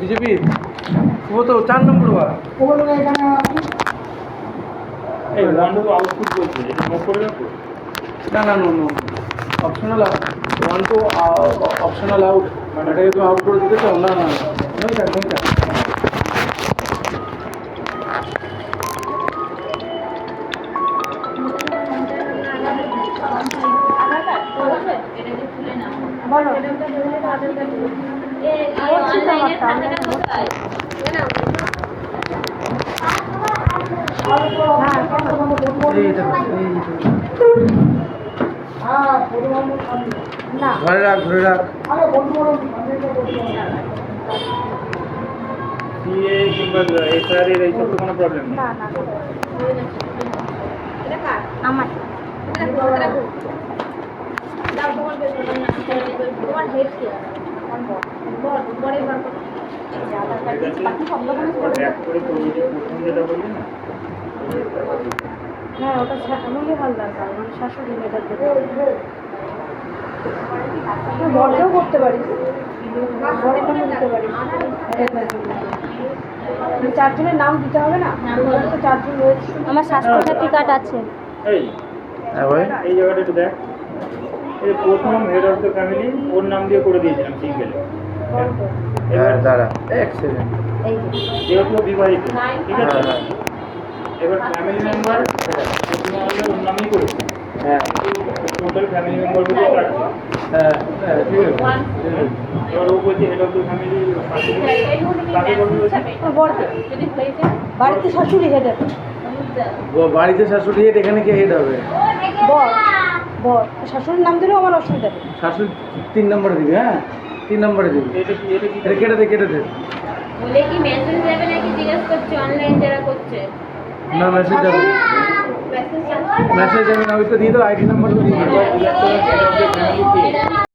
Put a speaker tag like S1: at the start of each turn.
S1: BJP वो तो 4 নম্বর ওয়ার্ড
S2: এই ওয়ান টু আউটপুট বলছে এটা নোট করে রাখো।
S1: না না no no optional one two optional out মানে এটাকে তুমি আউট করে দিতে চাও না না নইটা নইটা
S3: বলো না
S1: ধরে রাখ
S2: সিএ কিংবা এসআর এর এইসব তো কোনো প্রবলেম নেই।
S3: না না আমার
S2: ব্যাক করে করবি যে প্রথম যেটা বললি না
S3: হ্যাঁ ওটা এমনই হালদার কাজ মানে শাশুড়ি মেয়েটার বড়টাও করতে পারিস বড়টা দিতে পারিস 4 জনের নাম দিতে হবে না তো 4 জন রয়েছে আমার স্বাস্থ্যসাথী কার্ড আছে
S2: এই
S1: হ্যাঁ ভাই
S2: এই জায়গাটা একটু দেখ এই প্রথম হেড অফ দ্য ফ্যামিলি ওর নাম দিয়ে করে দিয়েছিলাম সিঙ্গেলে।
S1: হ্যাঁ দাঁড়া এক সেকেন্ড
S3: এই
S2: যেহেতু বিবাহিত ঠিক আছে
S1: হ্যাঁ
S2: এবার ফ্যামিলি মেম্বার প্রথমে আমাদের ওর নামই করেছি
S1: হ্যাঁ
S2: টোটাল ফ্যামিলি মেম্বার বলতে 4
S1: হ্যাঁ ঠিক আছে
S2: এবার ও বলছে হেড অফ দ্য ফ্যামিলি কাকে করবে বলছে
S3: বড়টা বাড়িতে শাশুড়ি হেড আছে
S1: বাড়িতে শাশুড়ি হেড এখানে কে হেড হবে
S3: বর বর শাশুড়ির নাম দিলেও আমার অসুবিধা নেই
S1: শাশুড়ি 3 নম্বরে দিবি হ্যাঁ 3 নম্বরে দিবি
S2: এটা কি
S1: এটা কেটে দে
S4: বলে কি মেসেজ যাবে নাকি জিজ্ঞেস করছে অনলাইন যারা করছে
S1: না মেসেজ যাবে
S4: মেসেজ
S1: মেসেজ আমি না ওইটা দিয়ে দাও আইডি নাম্বার দিয়ে দাও
S2: head of the family K